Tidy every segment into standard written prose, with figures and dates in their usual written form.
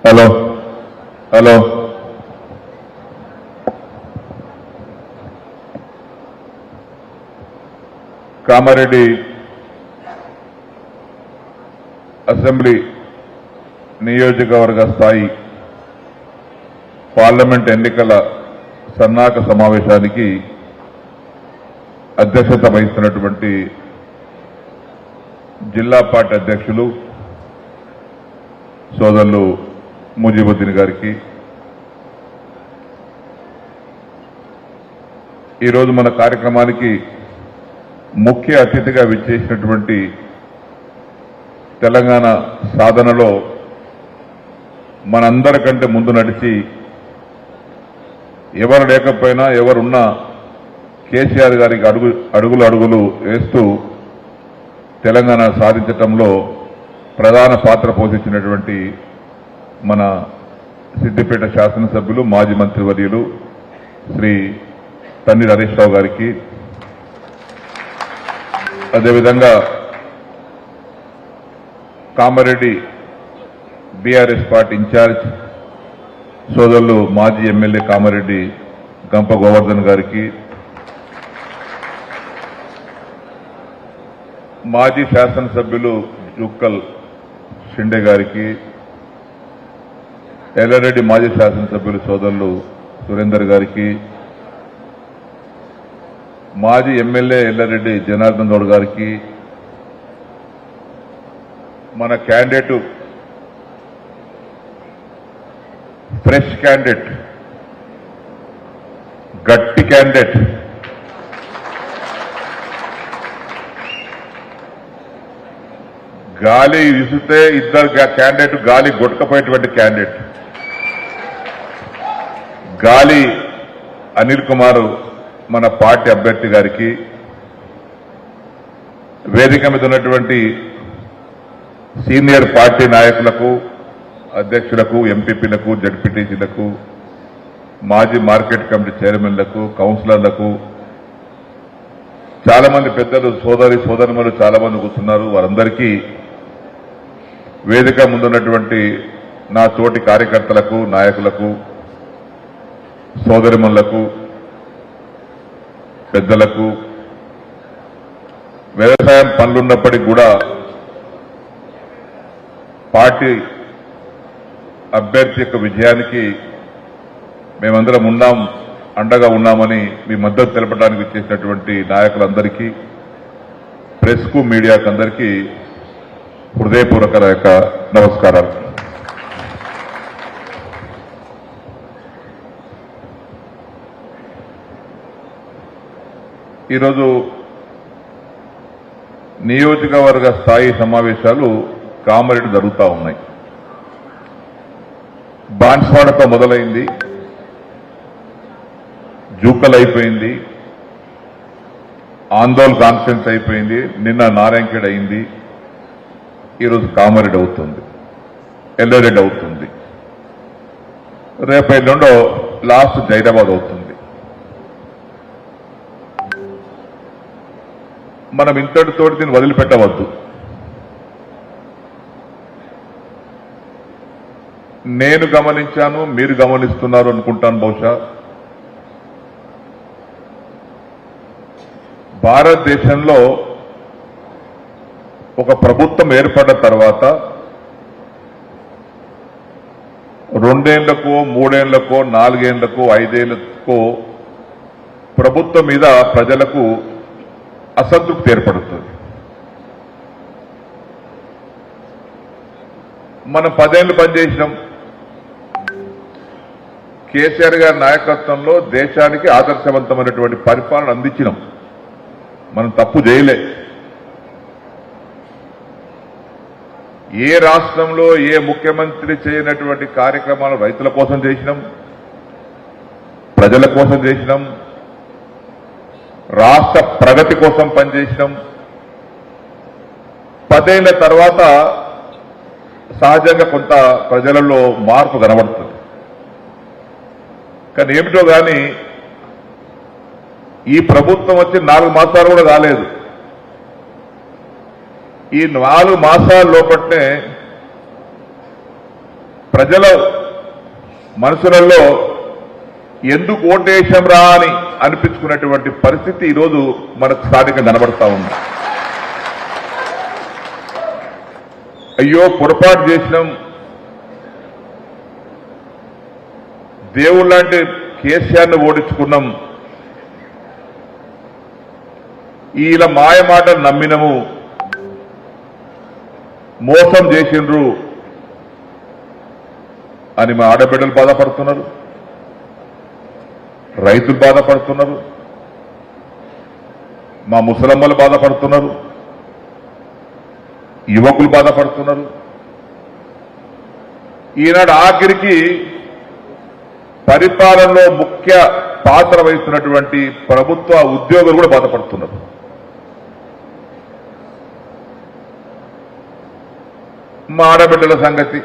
Hello hello Kamareddy assembly నియోజకవర్గ స్థాయి parliament ఎన్నికల సన్నాహక సమావేశానికి అధ్యక్షత వహిస్తున్నటువంటి జిల్లా పార్టీ అధ్యక్షులు సోదరులు ముజీబుద్దీన్ గారికి, ఈరోజు మన కార్యక్రమానికి ముఖ్య అతిథిగా విచ్చేసినటువంటి తెలంగాణ సాధనలో మనందరికంటే ముందు నడిచి ఎవరు లేకపోయినా ఎవరున్నా కేసీఆర్ గారికి అడుగులు వేస్తూ తెలంగాణ సాధించటంలో ప్రధాన పాత్ర పోషించినటువంటి మన సిద్దిపేట శాసనసభ్యులు మాజీ మంత్రివర్యులు శ్రీ తన్నీర్ హరీష్ రావు గారికి, అదేవిధంగా కామారెడ్డి బీఆర్ఎస్ పార్టీ ఇన్ఛార్జ్ సోదరులు మాజీ ఎమ్మెల్యే కామారెడ్డి గంప గోవర్ధన్ గారికి, మాజీ శాసనసభ్యులు జుక్కల్ షిండే గారికి, ఎల్లారెడ్డి మాజీ శాసనసభ్యులు సోదరులు సురేందర్ గారికి, మాజీ ఎమ్మెల్యే ఎల్లారెడ్డి జనార్దన్ గౌడ్ గారికి, మన క్యాండిడేట్ ఫ్రెష్ క్యాండిడేట్ గట్టి క్యాండిడేట్ గాలి విసితే ఇద్దరు క్యాండిడేట్ గాలి గొట్టకపోయేటువంటి క్యాండిడేట్ గాలి అనిల్ కుమార్ మన పార్టీ అభ్యర్థి గారికి, వేదిక మీద ఉన్నటువంటి సీనియర్ పార్టీ నాయకులకు, అధ్యక్షులకు, ఎంపీపీలకు, జడ్పీటీసీలకు, మాజీ మార్కెట్ కమిటీ చైర్మన్లకు, కౌన్సిలర్లకు, చాలా మంది పెద్దలు, సోదరిమణులు చాలా మంది కూర్చున్నారు. వారందరికీ, వేదిక ముందున్నటువంటి నా తోటి కార్యకర్తలకు, నాయకులకు, సోదరిమణులకు, పెద్దలకు, వ్యవసాయం పనులున్నప్పటికీ కూడా పార్టీ అభ్యర్థి యొక్క విజయానికి మేమందరం అండగా ఉన్నామని మీ మద్దతు తెలపడానికి ఇచ్చేసినటువంటి నాయకులందరికీ, ప్రెస్కు, మీడియాకు అందరికీ హృదయపూర్వక యొక్క నమస్కారాలు. ఈరోజు నియోజకవర్గ స్థాయి సమావేశాలు కామారెడ్డి జరుగుతూ ఉన్నాయి. బాన్స్వాడతో మొదలైంది, జూకల్ అయిపోయింది, ఆందోళన కాన్ఫరెన్స్ అయిపోయింది, నిన్న నారాయణఖేడ్ అయింది, ఈరోజు కామారెడ్డి అవుతుంది, ఎల్లారెడ్డి అవుతుంది, రేపు ఎల్లుండో లాస్ట్ జైరాబాద్ అవుతుంది. మనం ఇంతటితోటి దీన్ని వదిలిపెట్టవద్దు. నేను గమనించాను, మీరు గమనిస్తున్నారు అనుకుంటాను. బహుశా భారతదేశంలో ఒక ప్రభుత్వం ఏర్పడ్డ తర్వాత 2 ఏళ్లకో 3 ఏళ్లకో 4 ఏళ్లకో 5 ఏళ్లకో ప్రభుత్వం మీద ప్రజలకు అసంతృప్తి ఏర్పడుతుంది. మనం 10 ఏళ్లు పనిచేసినాం. కేసీఆర్ గారి నాయకత్వంలో దేశానికి ఆదర్శవంతమైనటువంటి పరిపాలన అందించినాం. మనం తప్పు చేయలే. ఏ రాష్ట్రంలో ఏ ముఖ్యమంత్రి చేయనటువంటి కార్యక్రమాలు రైతుల కోసం చేసినాం, ప్రజల కోసం చేసినాం, రాష్ట్ర ప్రగతి కోసం పనిచేసినాం. 10 ఏళ్ల తర్వాత సహజంగా కొంత ప్రజలలో మార్పు కనబడుతుంది. కానీ ఏమిటో కానీ ఈ ప్రభుత్వం వచ్చి 4 మాసాలు కూడా కాలేదు. ఈ 4 మాసాల లోపట్నే ప్రజల మనసులలో ఎందుకు ఓటేశంరా అని అనిపించుకునేటువంటి పరిస్థితి ఈరోజు మనకు స్థానికంగా కనబడతా ఉంది. అయ్యో పొరపాటు చేసినాం, దేవుళ్ళంటే కేసీఆర్ను ఓడించుకున్నాం, ఈల మాయ మాటలు నమ్మినము, మోసం చేసిండ్రు అని మా ఆడబిడ్డలు బాధపడుతున్నారు, రైతులు బాధపడుతున్నారు, మా ముసలమ్మలు బాధపడుతున్నారు, యువకులు బాధపడుతున్నారు. ఈనాడు ఆఖరికి పరిపాలనలో ముఖ్య పాత్ర వహిస్తున్నటువంటి ప్రభుత్వ ఉద్యోగులు కూడా బాధపడుతున్నారు. మా ఆడబిడ్డల సంగతి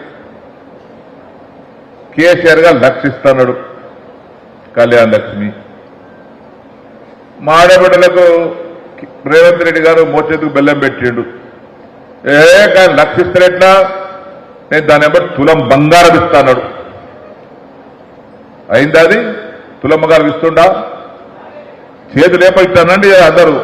కేసీఆర్ గారు లక్షిస్తున్నాడు, కళ్యాణ లక్ష్మి. మా ఆడబిడ్డలకు రేవంత్ రెడ్డి గారు మోచేతుకు బెల్లం పెట్టిండు. కానీ లక్షిస్తారెట్లా, నేను దాని బట్టి తులం బంగారం ఇస్తాడు. అయిందా అది? తులం బంగారం ఇస్తుండా? చేతులు ఏపైతానండి అందరూ.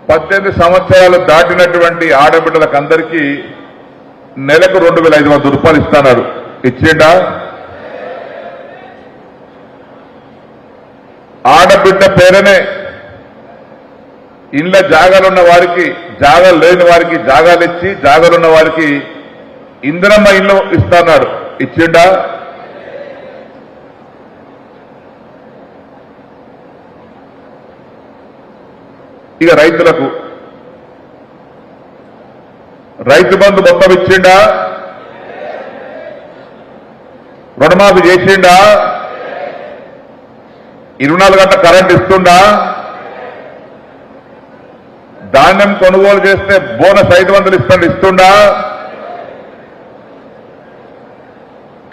18 సంవత్సరాలు దాటినటువంటి ఆడబిడ్డలకు అందరికీ నెలకు 2,500 రూపాయలు ఇస్తాడు. ఇచ్చిండా? ఆడబిడ్డ పేరునే ఇండ్ల జాగాలున్న వారికి, జాగాలు లేని వారికి జాగాలు ఇచ్చి, జాగాలున్న వారికి ఇందిరమ్మ ఇల్లు ఇస్తాడు. ఇచ్చిండా? ఇక రైతులకు రైతు బంధు మొత్తం ఇచ్చిండా? రుణమాఫీ చేసిండా? 24 గంటల కరెంట్ ఇస్తుండా? ధాన్యం కొనుగోలు చేస్తే బోనస్ 500 ఇస్తుండా?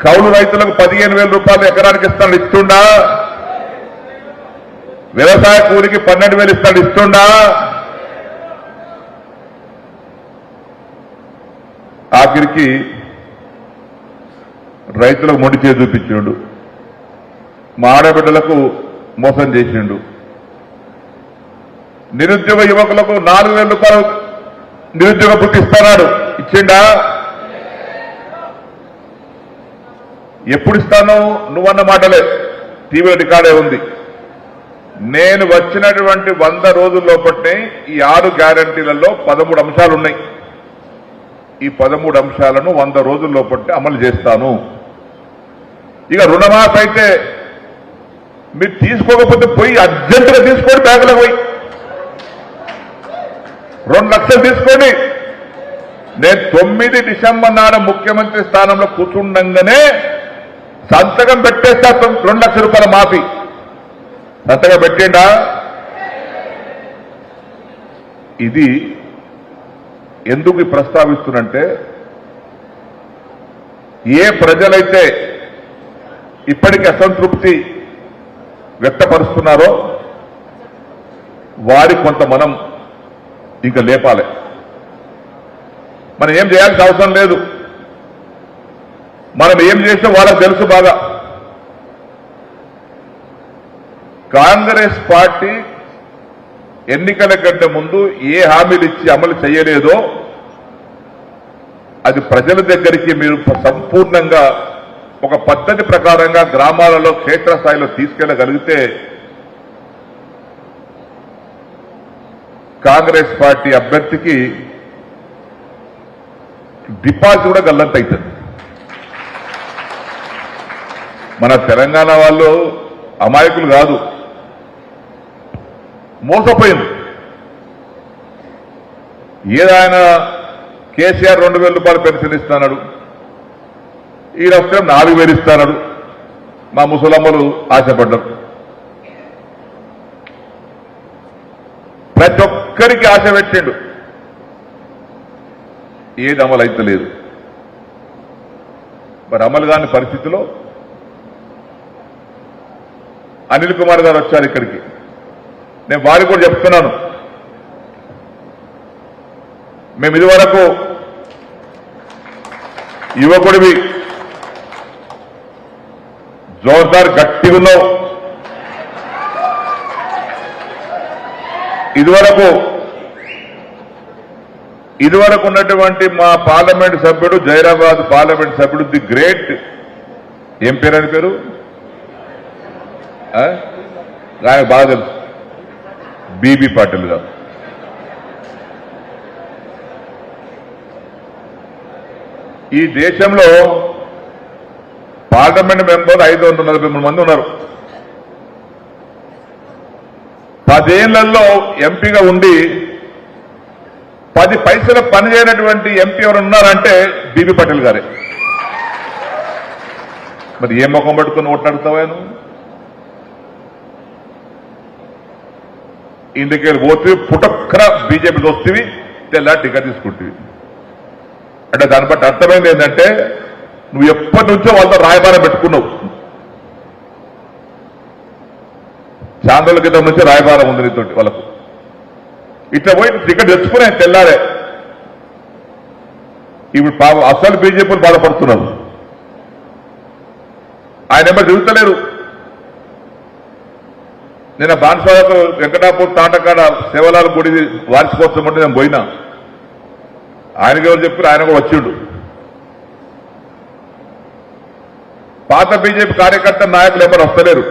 కౌలు రైతులకు 15,000 రూపాయలు ఎకరానికి ఇస్తుండా? వ్యవసాయ కూలికి 12,000 ఇస్తుండా? ఆఖరికి రైతులకు మొండి చేసి చూపించిండు, మా ఆడబిడ్డలకు మోసం చేసిండు. నిరుద్యోగ యువకులకు 4,000 రూపాయలు నిరుద్యోగ భృతి ఇస్తున్నాడు. ఇచ్చిండా? ఎప్పుడు ఇస్తాను నువ్వన్న మాటలే టీవీ రికార్డే ఉంది. నేను వచ్చినటువంటి 100 రోజుల్లోపట్నే ఈ 6 గ్యారంటీలలో 13 అంశాలు ఉన్నాయి. ఈ 13 అంశాలను 100 రోజుల్లోపట్నే అమలు చేస్తాను. ఇక రుణమాఫీ అయితే మీరు తీసుకోకపోతే పోయి అర్జెంటుగా తీసుకోండి, బ్యాంకులకు పోయి 2 లక్షలు తీసుకోండి. నేను 9 డిసెంబర్ నాడు ముఖ్యమంత్రి స్థానంలో కూర్చుండగానే సంతకం పెట్టేస్తా 2 లక్షల రూపాయల మాఫీ. సంతకం పెట్టిండా? ఇది ఎందుకు ప్రస్తావిస్తున్నంటే, ఏ ప్రజలైతే ఇప్పటికీ అసంతృప్తి వ్యక్తపరుస్తున్నారో వారి కొంత మనం ఇంకా లేపాలి. మనం ఏం చేయాల్సిన అవసరం లేదు. మనం ఏం చేసినా వాళ్ళకు తెలుసు బాగా. కాంగ్రెస్ పార్టీ ఎన్నికల కంటే ముందు ఏ హామీలు ఇచ్చి అమలు చేయలేదో అది ప్రజల దగ్గరికి మీరు సంపూర్ణంగా ఒక పద్ధతి ప్రకారంగా గ్రామాలలో క్షేత్రస్థాయిలో తీసుకెళ్లగలిగితే కాంగ్రెస్ పార్టీ అభ్యర్థికి డిపాజిట్ కూడా గల్లంత అవుతుంది. మన తెలంగాణ వాళ్ళు అమాయకులు కాదు, మోసపోయింది. ఏదాయన కేసీఆర్ 2,000 రూపాయలు పెన్షన్ ఇస్తున్నాడు, ఈ రాష్ట్రం 4,000 ఇస్తున్నాడు. మా ముసలమ్మలు ఆశపడ్డారు. ప్రతి ఒక్కరికి ఆశ పెట్టిండు, ఏది అమలు అయితే లేదు. మరి అమలు కాని పరిస్థితిలో అనిల్ కుమార్ గారు వచ్చారు ఇక్కడికి. నేను వారికి కూడా చెప్తున్నాను, మేము ఇదివరకు యువకుడివి, జోర్దార్ గట్టిగా ఉన్నావు. ఇదివరకు ఉన్నటువంటి మా పార్లమెంట్ సభ్యుడు, జైరాబాద్ పార్లమెంట్ సభ్యుడు, ది గ్రేట్ ఏం పేరు అని పేరు ఆయన బాగా తెలుసు, బీబీ పాటిల్ గారు. ఈ దేశంలో పార్లమెంట్ మెంబర్లు 543 మంది ఉన్నారు. 10 ఏళ్లలో ఎంపీగా ఉండి 10 పైసల పని చేయనటువంటి ఎంపీ ఎవరు ఉన్నారంటే బీబీ పటేల్ గారే. మరి ఏ ముఖం పట్టుకుని ఓట్లాడుతావా నువ్వు? ఇందుకే పోతే పుటక్కర బీజేపీకి వస్తేవి, తెల్లా టికెట్ తీసుకుంటేవి. అంటే దాన్ని బట్టి అర్థమైంది ఏంటంటే నువ్వు ఎప్పటి నుంచో వాళ్ళతో రాయబారం పెట్టుకున్నావు. చాలా రోజుల క్రితం నుంచి రాయబారం ఉంది నీతోటి వాళ్ళకు. ఇట్లా పోయి టికెట్ తెచ్చుకునే తెల్లారే. ఇప్పుడు అసలు బీజేపీలు బాధపడుతున్నారు. ఆయన ఏమో తిరుగుతలేరు. నేను బాన్సాలకు వెంకటాపూర్ తాటకాడ సేవలాల గుడి వార్షికోత్సవం అంటే నేను పోయినా. ఆయనకి ఎవరు చెప్పారు, ఆయన కూడా వచ్చిండు. పాత బీజేపీ కార్యకర్త నాయకులు ఎవరు వస్తలేరు.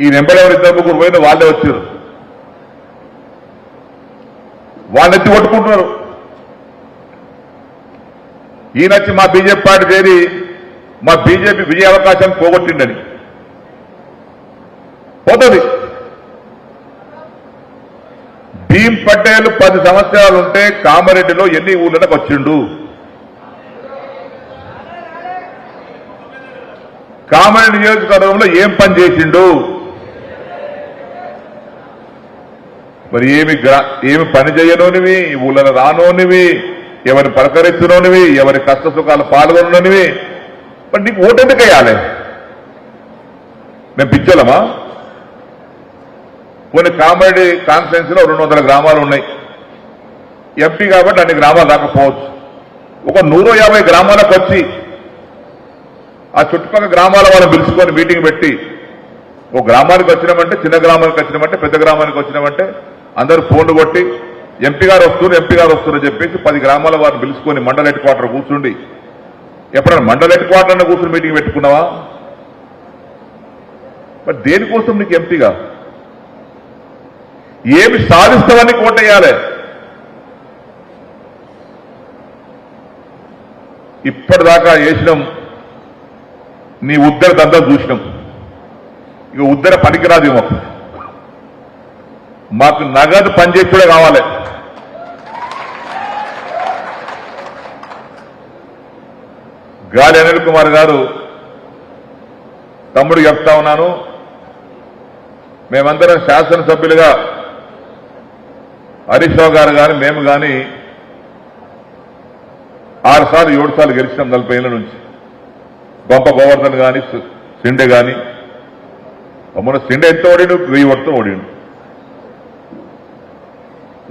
ఈ నెంబర్ ఎవరు 2-3 పోయినా వాళ్ళే వచ్చారు. వాళ్ళెత్తి కొట్టుకుంటున్నారు. ఈయనొచ్చి మా బీజేపీ పార్టీ చేరి మా బీజేపీ విజయ అవకాశాన్ని పోగొట్టిండని. పోతుంది. భీమ్ పటేల్ 10 సంవత్సరాలుంటే కామారెడ్డిలో ఎన్ని ఊళ్ళకి వచ్చిండు? కామారెడ్డి నియోజకవర్గంలో ఏం పని చేసిండు? మరి ఏమి పని చేయనోనివి, ఊళ్ళలో రానోనివి, ఎవరిని పలకరించనోనివి, ఎవరి కష్ట సుఖాలు పాల్గొననివి, మరి నీకు ఓటు ఎందుకు వేయాలి? మేము పిచ్చలమా? కొన్ని కామారెడ్డి కాన్స్టిట్యున్సీలో 200 గ్రామాలు ఉన్నాయి. ఎంపీ కాబట్టి అన్ని గ్రామాలు రాకపోవచ్చు. ఒక 150 గ్రామాలకు వచ్చి ఆ చుట్టుపక్కల గ్రామాల వాళ్ళని పిలుచుకొని మీటింగ్ పెట్టి, ఒక గ్రామానికి వచ్చినామంటే, చిన్న గ్రామానికి వచ్చినామంటే, పెద్ద గ్రామానికి వచ్చినామంటే అందరూ ఫోన్లు కొట్టి ఎంపీ గారు వస్తున్నారు చెప్పేసి 10 గ్రామాల వారిని పిలుచుకొని మండల హెడ్ క్వార్టర్ కూర్చుండి, ఎప్పుడైనా మండల హెడ్ క్వార్టర్ కూర్చుని మీటింగ్ పెట్టుకున్నావా? మరి దేనికోసం నీకు ఎంపీగా? ఏమి సాధిస్తావని కోటేయాలి. ఇప్పటిదాకా వేసినాం, నీ ఉద్దర దంతం చూసినాం. ఇక ఉద్దర పనికిరాదు. మాకు నగదు పనిచేసే కావాలి. గాలి అనిల్ కుమార్ గారు తమ్ముడు చెప్తా ఉన్నాను, మేమందరం శాసనసభ్యులుగా హరీష్ రావు గారు కానీ మేము కానీ 6 సార్లు 7 సార్లు గెలిచినాం 40 ఏళ్ల నుంచి. గొంప గోవర్ధన్ కానీ, సిండే కానీ. అమ్మున సిండే ఎంత ఓడిండు? 1000 ఓటుతో ఓడిండు.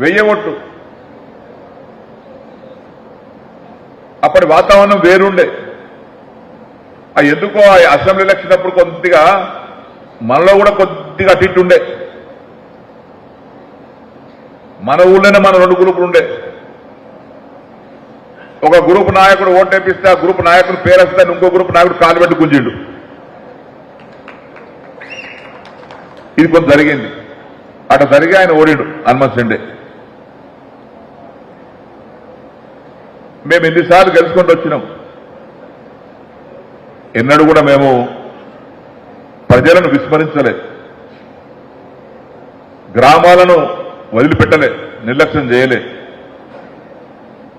1000 ఓట్లు. అప్పటి వాతావరణం వేరుండే. ఎందుకో అసెంబ్లీ ఎలక్షన్ అప్పుడు కొద్దిగా మనలో కూడా కొద్దిగా అటు ఉండే. మన ఊళ్ళోనే మన 2 గ్రూపులు ఉండే. ఒక గ్రూప్ నాయకుడు ఓటు వేపిస్తే ఆ గ్రూప్ నాయకుడు పేరు వస్తే ఇంకో గ్రూప్ నాయకుడు కాలు పెట్టి గుంజిండు. ఇది కొంత జరిగింది. అటు జరిగి ఆయన ఓడిండు హనుమంత్ సిండే. మేము ఎన్నిసార్లు గెలుచుకుంటూ వచ్చినాం. ఎన్నడూ కూడా మేము ప్రజలను విస్మరించలే, గ్రామాలను వదిలిపెట్టలే, నిర్లక్ష్యం చేయలే.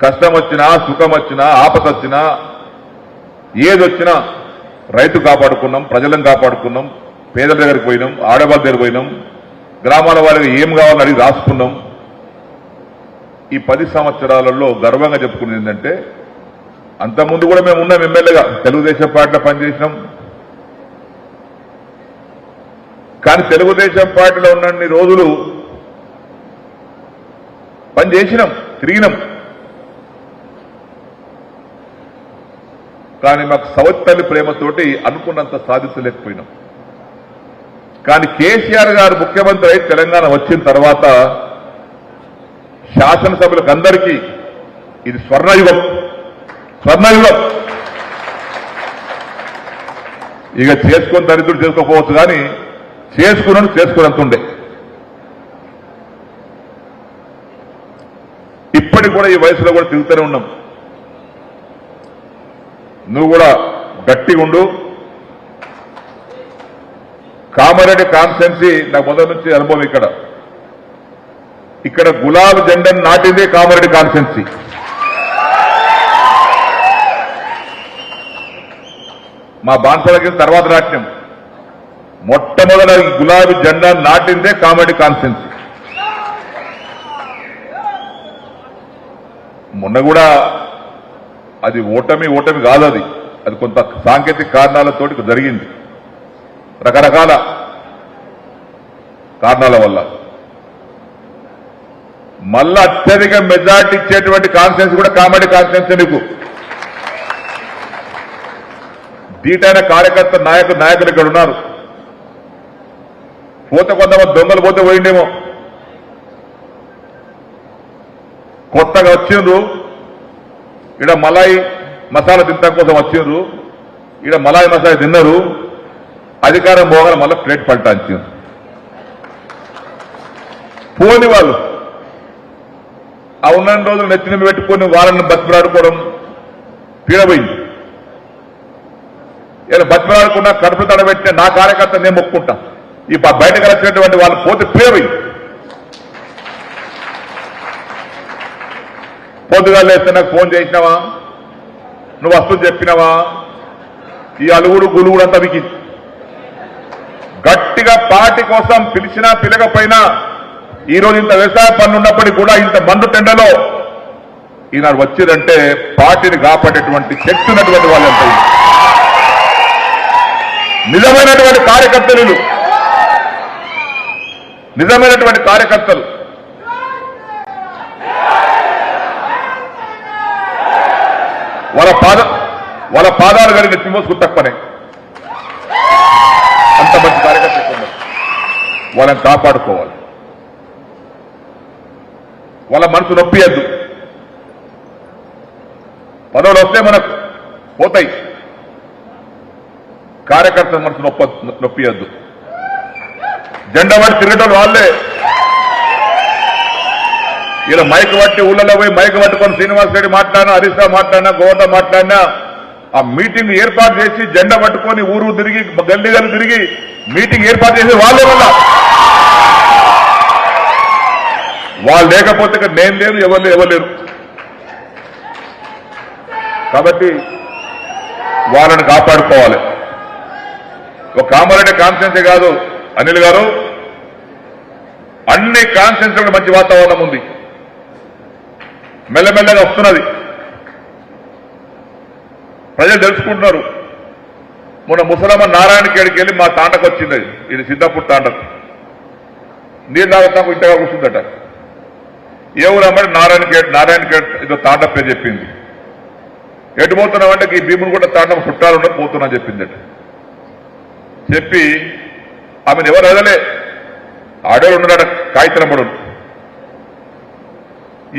కష్టం వచ్చినా, సుఖం వచ్చినా, ఆపద వచ్చినా, ఏదొచ్చినా రైతు కాపాడుకున్నాం, ప్రజలను కాపాడుకున్నాం, పేదల దగ్గరికి పోయినాం, ఆడవాళ్ళ దగ్గర పోయినాం, గ్రామాల వారికి ఏం కావాలని అడిగి రాసుకున్నాం. ఈ 10 సంవత్సరాలలో గర్వంగా చెప్పుకునేది ఏంటంటే, అంతకుముందు కూడా మేము ఉన్నాం ఎమ్మెల్యేగా, తెలుగుదేశం పార్టీలో పనిచేసినాం. కానీ తెలుగుదేశం పార్టీలో ఉన్నన్ని రోజులు పని చేసినాం, తిరిగినాం. కానీ మాకు సవతి తల్లి ప్రేమతోటి అనుకున్నంత సాధించలేకపోయినాం. కానీ కేసీఆర్ గారు ముఖ్యమంత్రి అయి తెలంగాణ వచ్చిన తర్వాత శాసనసభ్యులకు అందరికీ ఇది స్వర్ణయుగం. ఇక చేసుకొని దరిద్రుడు చేసుకోకపోవచ్చు, కానీ చేసుకున్నంత ఉండే. ఇప్పటికి కూడా ఈ వయసులో కూడా తిరుగుతూనే ఉన్నాం. నువ్వు కూడా గట్టిగా ఉండు. కామారెడ్డి కాన్స్టిట్యున్సీ నాకు మొదటి నుంచి అనుభవం. ఇక్కడ గులాబీ జెండాను నాటిందే కామారెడ్డి కాన్స్టిట్యున్సీ. మా బాన్సలకి తర్వాత నాట్యం మొట్టమొదట గులాబీ జెండా నాటిందే కామారెడ్డి కాన్స్టిట్యున్సీ. మొన్న కూడా అది ఓటమి కాదు, అది కొంత సాంకేతిక కారణాలతో జరిగింది, రకరకాల కారణాల వల్ల. మళ్ళా అత్యధిక మెజార్టీ ఇచ్చేటువంటి కాన్స్టిట్యున్సీ కూడా కామారెడ్డి కాన్స్టిట్యున్సీ. మీకు దీటైన కార్యకర్త నాయకులు ఇక్కడ ఉన్నారు. పోతే కొంతమంది దొంగలు పోతే పోయిండేమో. కొత్తగా వచ్చిండ్రు, ఇక్కడ మలాయి మసాలా తినడం కోసం వచ్చిండ్రు, ఇక్కడ మలాయి మసాలా తిన్నారు, అధికారం పోగానే మళ్ళీ ప్లేట్ పల్టాంచారు. పోని వాళ్ళు ఆ ఉన్న రోజులు నెత్తిన పెట్టుకొని వాళ్ళని బతిమలాడుకోవడం పీడబోయింది. ఇలా బతిమలాడుకున్నా కడుపు తడబెట్టిన నా కార్యకర్త నేను మొక్కుంటా. ఈ బయటకు వచ్చినటువంటి వాళ్ళు పోతే పీడబోయింది. పొద్దుగా లేస్తే నాకు ఫోన్ చేసినావా, నువ్వు వస్తూ చెప్పినావా, ఈ అలుగుడు గులుగుడు అంతా మీకు గట్టిగా పార్టీ కోసం పిలిచినా పిలకపోయినా ఈరోజు ఇంత వ్యవసాయ పనులు ఉన్నప్పటికీ కూడా ఇంత మండు టెండలో ఈనాడు వచ్చిందంటే పార్టీని కాపాడేటువంటి శక్తి ఉన్నటువంటి వాళ్ళంతా నిజమైనటువంటి కార్యకర్తలు, నిజమైనటువంటి కార్యకర్తలు. వాళ్ళ పాదాలు కలిగి నెత్తిమోసుకు తక్కువనే అంత మంచి కార్యకర్తలు ఉన్నారు. వాళ్ళని కాపాడుకోవాలి. వాళ్ళ మనసు నొప్పియద్దు. పదవులు వస్తే మనకు పోతాయి, కార్యకర్తల మనసు నొప్పియద్దు. జెండా పట్టి తిరగటం వాళ్ళే. ఇలా మైక్ పట్టి ఊళ్ళలో పోయి మైక్ పట్టుకొని శ్రీనివాస్ రెడ్డి మాట్లాడినా, హరీష్ రావు మాట్లాడినా, గోవర్ధన్ మాట్లాడినా, ఆ మీటింగ్ ఏర్పాటు చేసి జెండా పట్టుకొని ఊరు తిరిగి గల్లీ తిరిగి మీటింగ్ ఏర్పాటు చేసి వాళ్ళే వల్ల. వాళ్ళు లేకపోతే నేను లేను, ఎవరు లేరు. కాబట్టి వాళ్ళని కాపాడుకోవాలి. ఒక కామారెడ్డి కాన్స్టిట్యున్సీ కాదు అనిల్ గారు, అన్ని కాన్స్టిట్యున్సీలకు మంచి వాతావరణం ఉంది. మెల్లమెల్లగా వస్తున్నది, ప్రజలు తెలుసుకుంటున్నారు. మొన్న ముసలమ్మ నారాయణఖేడ్కి వెళ్ళి మా తాండకు వచ్చింది, ఇది సిద్ధాపూర్ తాండకు. నీళ్ళు తాగుతాకు ఇంతగా కూర్చుందట. ఏ ఊరమ్మడి నారాయణఖేడ్ ఏదో తాండ పేరు చెప్పింది. ఎటు పోతున్నామంటే ఈ భీములు కూడా తాండం చుట్టాలున్నా పోతున్నా చెప్పిందట. చెప్పి ఆమెను ఎవరు అదలే, ఆడవాళ్ళు ఉన్నాడ కాగితనమ్మడు.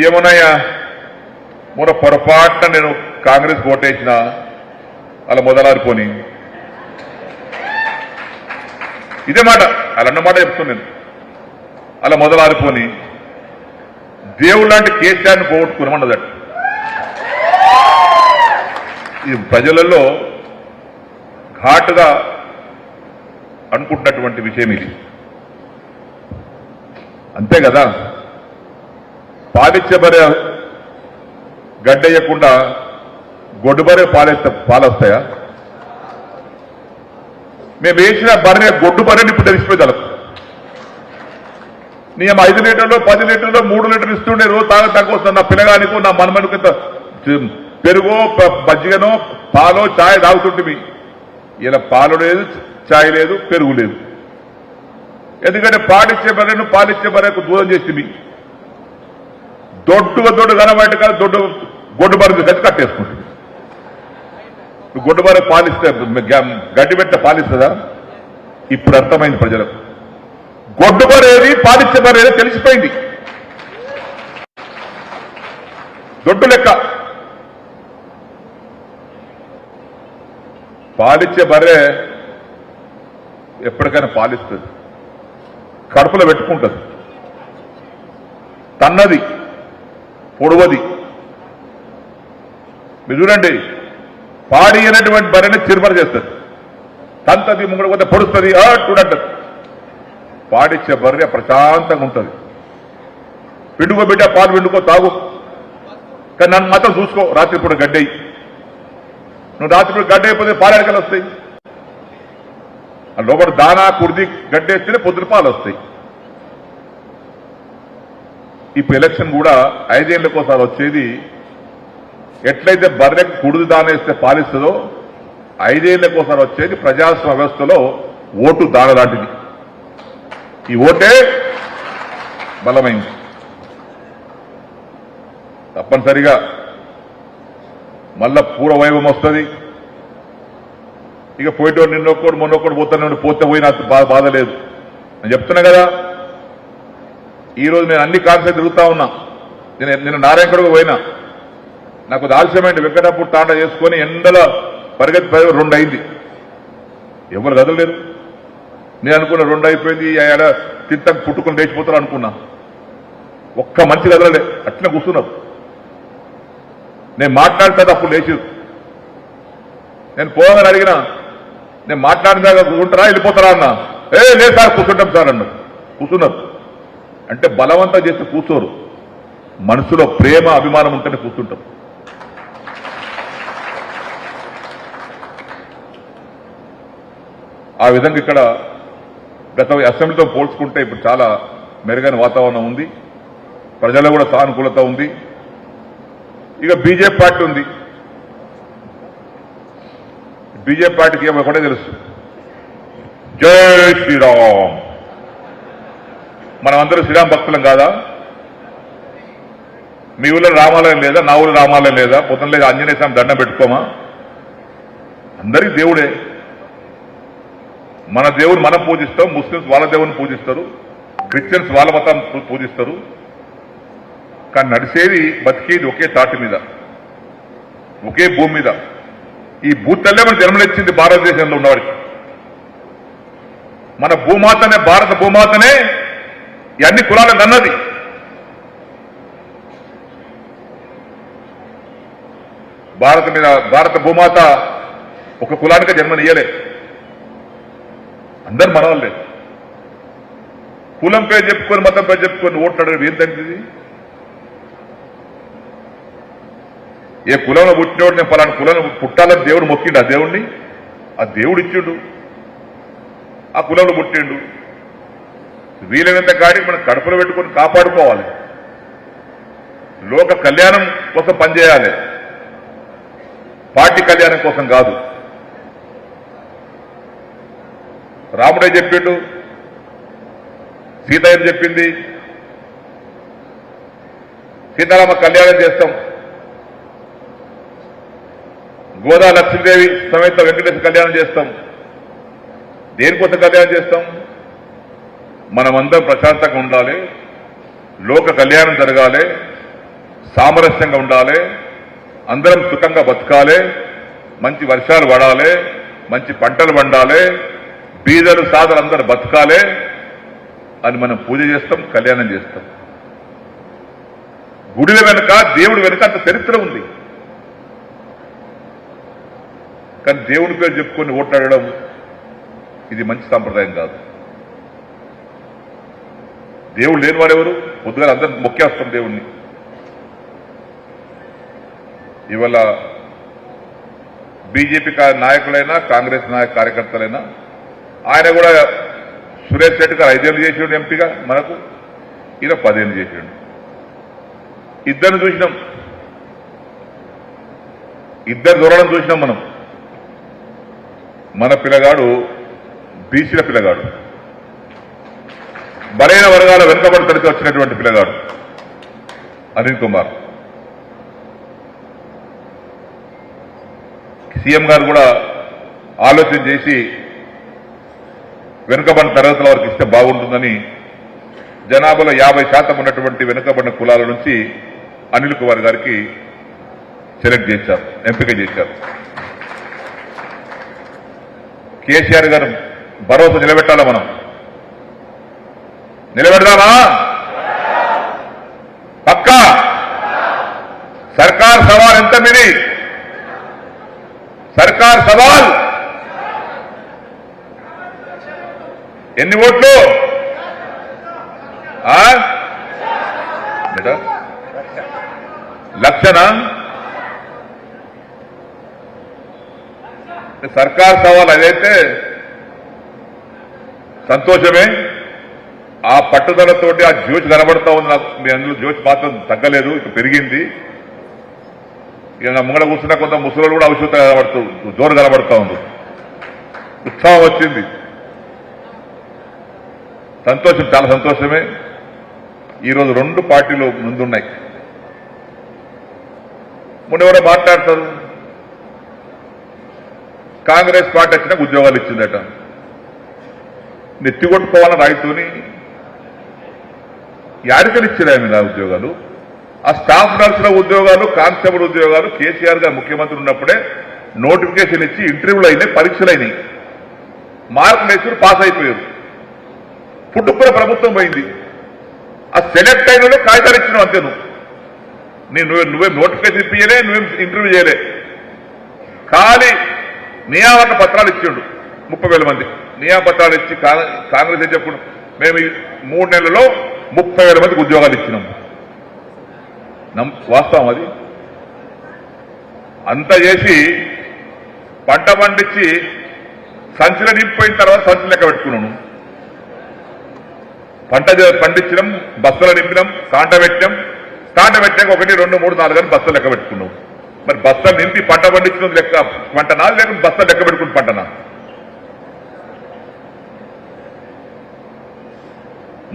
ఏమన్నాయా మొన్న పొరపాటున నేను కాంగ్రెస్ ఓటేసిన అలా మొదలారిపోని, ఇదే మాట అలా అన్నమాట చెప్తున్నాను నేను. అలా మొదలారిపోని దేవుడు లాంటి కేసీఆర్ని పోగొట్టుకున్నామన్నదట. ఈ ప్రజలలో ఘాటుగా అనుకుంటున్నటువంటి విషయం ఇది. అంతే కదా, పాలిచ్చబరే గడ్డయ్యకుండా గొడ్డుబరే పాలొస్తాయా? మేము వేసిన బర్రె గొడ్డు బర్రెని ఇప్పుడు తెలిసిపోయింది వాళ్ళకు. నేను 5 లీటర్లు 10 లీటర్లు 3 లీటర్లు ఇస్తుండే రోజు తక్కువ వస్తుంది. నా పిల్లగానికో నా మనమనుకు పెరుగో మజ్జిగనో పాలో ఛాయ్ తాగుతుంటే ఇలా పాలు లేదు, ఛాయ్ లేదు, పెరుగు లేదు. ఎందుకంటే పాలిచ్చే బర్రెను పాలిచ్చే బర్రెకు దూరం చేసింది. దొడ్డు కనబట్టి కాదు గొడ్డు బరువు తెచ్చి కట్టేసుకుంటుంది. గొడ్డు బరువు పాలిస్తే గడ్డి పెట్ట పాలిస్తుందా? ఇప్పుడు అర్థమైంది ప్రజలకు. గొడ్డు బరేది పాలిచ్చే బరేది తెలిసిపోయింది. దొడ్డు లెక్క పాలిచ్చే బర్రె ఎప్పటికైనా పాలిస్తుంది, కడుపులో పెట్టుకుంటుంది, తన్నది, పొడవది. మీరు చూడండి, పాడి అనేటువంటి బర్రెని చిరుమర చేస్తుంది, తంతది, ముంగడు పోతే పొడుస్తుంది, చూడండి. పాడిచ్చే బర్రె ప్రశాంతంగా ఉంటుంది. పిండుకో బిడ్డ, పాలు పిండుకో, తాగు, కానీ నన్ను మాత్రం చూసుకో, రాత్రిపూట గడ్డయి. నువ్వు రాత్రిపూట గడ్డ అయిపోతే పాలు ఎడకలు వస్తాయి. లోపల దానా కుర్ది గడ్డేస్తేనే పొద్దున పాలు వస్తాయి. ఇప్పుడు ఎలక్షన్ కూడా 5 ఏళ్లకోసారి వచ్చేది. ఎట్లయితే బర్రెకు కుడుదు దానేస్తే పాలిస్తుందో 5 ఏళ్లకోసారి వచ్చేది ప్రజాస్వామ్య వ్యవస్థలో ఓటు దాన లాంటిది. ఈ ఓటే బలమైంది. తప్పనిసరిగా మళ్ళా పూర్వవైభవం వస్తుంది. ఇక పోయేటోడు నిన్నొక్కడు మొన్నొక్కడు పోతాను, పోతే పోయి నాకు బాధ లేదు. నేను చెప్తున్నా కదా, ఈరోజు నేను అన్ని కాన్సెప్ట్ తిరుగుతా ఉన్నా. నేను నారాయణగఢకు పోయినా, నాకు ఆలస్యమైంది. వెంకటాపూర్ తాండా చేసుకొని ఎండల పరిగెత్తి 2 అయింది. ఎవరు కదలలేరు. నేను అనుకున్నా 2 అయిపోయింది, తింతకు పుట్టుకుని లేచిపోతారు అనుకున్నా. ఒక్క మనిషి కదలలే, అట్లా కూర్చున్నారు. నేను మాట్లాడితే అప్పుడు లేచారు. నేను పోగానే అడిగినా, నేను మాట్లాడినా కూర్చుంటారా వెళ్ళిపోతారా అన్నా. లేదు సార్ కూర్చుంటాం సార్ అన్నారు. కూర్చున్నారు. అంటే బలవంతం చేసి కూర్చోరు, మనసులో ప్రేమ అభిమానం ఉంటేనే కూర్చుంటారు. ఆ విధంగా ఇక్కడ గత అసెంబ్లీతో పోల్చుకుంటే ఇప్పుడు చాలా మెరుగైన వాతావరణం ఉంది. ప్రజల్లో కూడా సానుకూలత ఉంది. ఇక బీజేపీ పార్టీ ఉంది. బీజేపీ పార్టీకి ఏమో ఒకటే తెలుసు, జై శ్రీరామ్. మనమందరూ శ్రీరామ్ భక్తులం కాదా? మీ ఊళ్ళో రామాలయం లేదా? నా ఊళ్ళో రామాలయం లేదా? పొద్దున లేదా ఆంజనేయ స్వామి దండం పెట్టుకోమా? అందరికీ దేవుడే. మన దేవుని మనం పూజిస్తాం, ముస్లిమ్స్ వాళ్ళ దేవుని పూజిస్తారు, క్రిస్టియన్స్ వాళ్ళ మతం పూజిస్తారు. కానీ నడిచేది, బతికేది ఒకే తాటి మీద, ఒకే భూమి మీద. ఈ భూతల్లే మన జన్మనిచ్చింది భారతదేశంలో ఉన్నవాడికి. మన భూమాతనే, భారత భూమాతనే ఈ అన్ని కులాలను అన్నది. భారత భూమాత ఒక కులానికి జన్మనియ్యలే. అందరు మన వాళ్ళే. కులం పేరు చెప్పుకొని, మతం పేరు చెప్పుకొని ఓట్లాడడం ఏంటంటే, ఏ కులంలో పుట్టినోడు నేను పలానా కులంలో పుట్టాలని దేవుడు మొక్కిండు. ఆ దేవుణ్ణి ఆ దేవుడు ఇచ్చిండు, ఆ కులంలో పుట్టిండు. వీలైనంత కాడికి మనం కడుపులో పెట్టుకొని కాపాడుకోవాలి. లోక కళ్యాణం కోసం పనిచేయాలి, పార్టీ కళ్యాణం కోసం కాదు. రాముడే చెప్పిండు, సీత ఏం చెప్పింది, సీతారామ కళ్యాణం చేస్తాం, గోదా లక్ష్మీదేవి సమేత వెంకటేశ్వర కళ్యాణం చేస్తాం. దేనికోసం కళ్యాణం చేస్తాం? మనమందరం ప్రశాంతంగా ఉండాలి, లోక కళ్యాణం జరగాలి, సామరస్యంగా ఉండాలి, అందరం సుఖంగా బతకాలి, మంచి వర్షాలు పడాలి, మంచి పంటలు పండాలి, బీదలు సాధలు అందరూ బతకాలి అని మనం పూజ చేస్తాం, కళ్యాణం చేస్తాం. గుడిల వెనుక, దేవుడి వెనుక అంత చరిత్ర ఉంది. కానీ దేవుడి పేరు చెప్పుకొని ఓట్లాడడం ఇది మంచి సాంప్రదాయం కాదు. దేవుడు లేని వాడెవరు? పొద్దుగా అందరూ మొక్కేస్తాం దేవుణ్ణి. ఇవాళ బీజేపీ నాయకులైనా, కాంగ్రెస్ కార్యకర్తలైనా, ఆయన కూడా సురేష్ రెడ్డి గారు 5 ఏళ్ళు చేసాడు ఎంపీగా, మనకు ఈయన 10 ఏళ్ళు చేసాడు. ఇద్దరిని చూసినాం, ఇద్దరు దూరం చూసినాం మనం. మన పిల్లగాడు బీసీల పిల్లగాడు, బలైన వర్గాల వెనుకబడి తడిచి వచ్చినటువంటి పిల్లగాడు. అనిల్ కుమార్. సీఎం గారు కూడా ఆలోచన చేసి వెనుకబడిన తరగతుల వారికి ఇస్తే బాగుంటుందని జనాభాలో 50% ఉన్నటువంటి వెనుకబడిన కులాల నుంచి అనిల్ కుమార్ గారికి సెలెక్ట్ చేశారు, ఎంపిక చేశారు. కేసీఆర్ గారు భరోసా నిలబెట్టాలా, మనం నిలబెడదామా? పక్కా. సర్కార్ సవాల్ ఎంత మీది? సర్కార్ సవాల్ ఎన్ని ఓట్లు? లక్షనా? సర్కార్ సవాల్ అదైతే సంతోషమే. ఆ పట్టుదలతోటి ఆ జోష్ కనబడతా ఉంది నాకు. మీ అందులో జోష్ మాత్రం తగ్గలేదు, ఇక పెరిగింది. ఇక నా ముంగడ కూర్చున్న కొంత ముసలు కూడా అవసరం కనబడుతుంది, జోరు కనబడతా ఉంది, ఉత్సాహం వచ్చింది. సంతోషం, చాలా సంతోషమే. ఈరోజు 2 పార్టీలు ముందున్నాయి. మొన్న ఎవరో మాట్లాడతారు, కాంగ్రెస్ పార్టీ వచ్చినాక ఉద్యోగాలు ఇచ్చిందట. నెత్తి కొట్టుకోవాలని రైతుని యాడికలు ఇచ్చిరా మీద ఉద్యోగాలు? ఆ స్టాఫ్ నర్సుల ఉద్యోగాలు, కానిస్టేబుల్ ఉద్యోగాలు కేసీఆర్ గారు ముఖ్యమంత్రి ఉన్నప్పుడే నోటిఫికేషన్ ఇచ్చి ఇంటర్వ్యూలు అయినాయి, పరీక్షలు అయినాయి, మార్కులు వేసి పాస్ అయిపోయారు. పుట్టుకున్న ప్రభుత్వం పోయింది. ఆ సెలెక్ట్ అయిన కాగితాలు ఇచ్చినావు అంతే. నువ్వేం నోటిఫికేషన్ ఇప్పించలే, నువ్వేం ఇంటర్వ్యూ చేయలే, ఖాళీ నియామక పత్రాలు ఇచ్చిండు. 30,000 మంది నియామపత్రాలు ఇచ్చి కాంగ్రెస్ ఏం చెప్పుడు, మేము 3 నెలల్లో 30,000 మందికి ఉద్యోగాలు ఇచ్చినాం. వాస్తవం అది. అంతా చేసి పంట పండించి సంచులు నింపిపోయిన తర్వాత సంచులు లెక్క పెట్టుకున్నాను. పంట పండించడం, బస్సులు నింపినాం, కాంట పెట్టాం, కాంట పెట్టాక 1, 2, 3, 4 అని బస్సులు లెక్క పెట్టుకున్నాం. మరి బస్సులు నింపి పంట పండించడం లెక్క పంటనా, లేకుంటే బస్సులు లెక్క పెట్టుకుని పంటనా?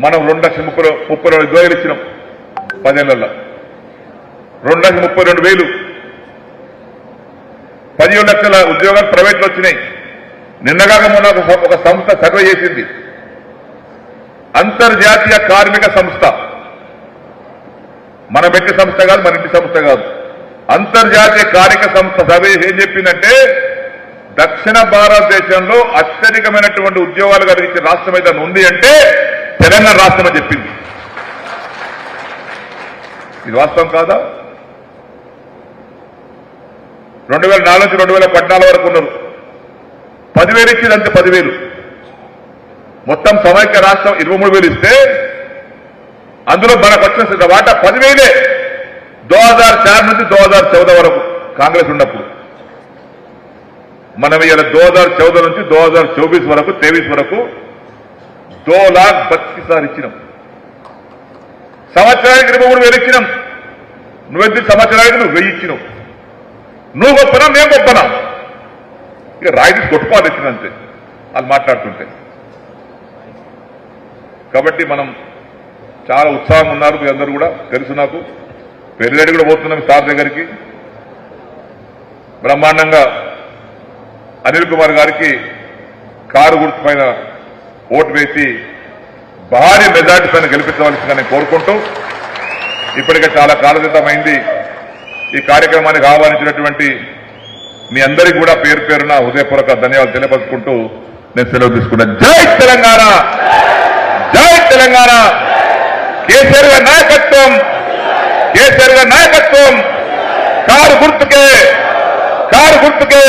మనం 2,32,000 ఇచ్చినాం 10 ఏళ్లలో. 2,32,000. 17 లక్షల ఉద్యోగాలు ప్రైవేట్లో వచ్చినాయి. నిన్నగాక మొన్న ఒక సంస్థ సర్వే చేసింది, అంతర్జాతీయ కార్మిక సంస్థ, మన పెట్టి సంస్థ కాదు, మన ఇంటి సంస్థ కాదు, అంతర్జాతీయ కార్మిక సంస్థ సర్వే ఏం చెప్పిందంటే, దక్షిణ భారతదేశంలో అత్యధికమైనటువంటి ఉద్యోగాలు కలిగించే రాష్ట్రం ఏదైనా ఉంది అంటే తెలంగాణ రాష్ట్రం అని చెప్పింది. ఇది వాస్తవం కాదా? 2004 నుంచి 2014 వరకు ఉన్నారు. 10,000 ఇచ్చింది అంతే. 10,000 మొత్తం సమైక్య రాష్ట్రం 23,000 ఇస్తే అందులో మనకు వచ్చిన వాటా 10,000. 2004 నుంచి 2014 వరకు కాంగ్రెస్ ఉన్నప్పుడు. మనం ఇలా 2014 నుంచి 2024 వరకు 23 వరకు 2,32,000 ఇచ్చినాం. సంవత్సరానికి 23,000 ఇచ్చినాం. నువ్వెంత సంవత్సరానికి నువ్వు 1,000 ఇచ్చినావు. నువ్వు గొప్పనా, మేము గొప్పనా? ఇక రాయితీ కొట్టుకోవాలి ఇచ్చినంతే వాళ్ళు మాట్లాడుతుంటే. కాబట్టి మనం చాలా ఉత్సాహం ఉన్నారు మీ అందరూ కూడా తెలుసు. నాకు పెళ్లిరెడ్డి కూడా పోతున్నాం సార్ దగ్గరికి. బ్రహ్మాండంగా అనిల్ కుమార్ గారికి కారు గుర్తు పైన ఓటు వేసి భారీ మెజార్టీ పైన గెలిపించవలసిందని నేను కోరుకుంటూ, ఇప్పటికే చాలా కాలగతమైంది. ఈ కార్యక్రమానికి ఆహ్వానించినటువంటి మీ అందరికీ కూడా పేరు పేరున హృదయపూర్వక ధన్యవాదాలు తెలియపరుచుకుంటూ నేను సెలవు తీసుకున్నాను. జై తెలంగాణ, జై తెలంగాణ. కేసీఆర్ గారి నాయకత్వం, కేసీఆర్ గారి నాయకత్వం. కారు గుర్తుకే, కారు గుర్తుకే.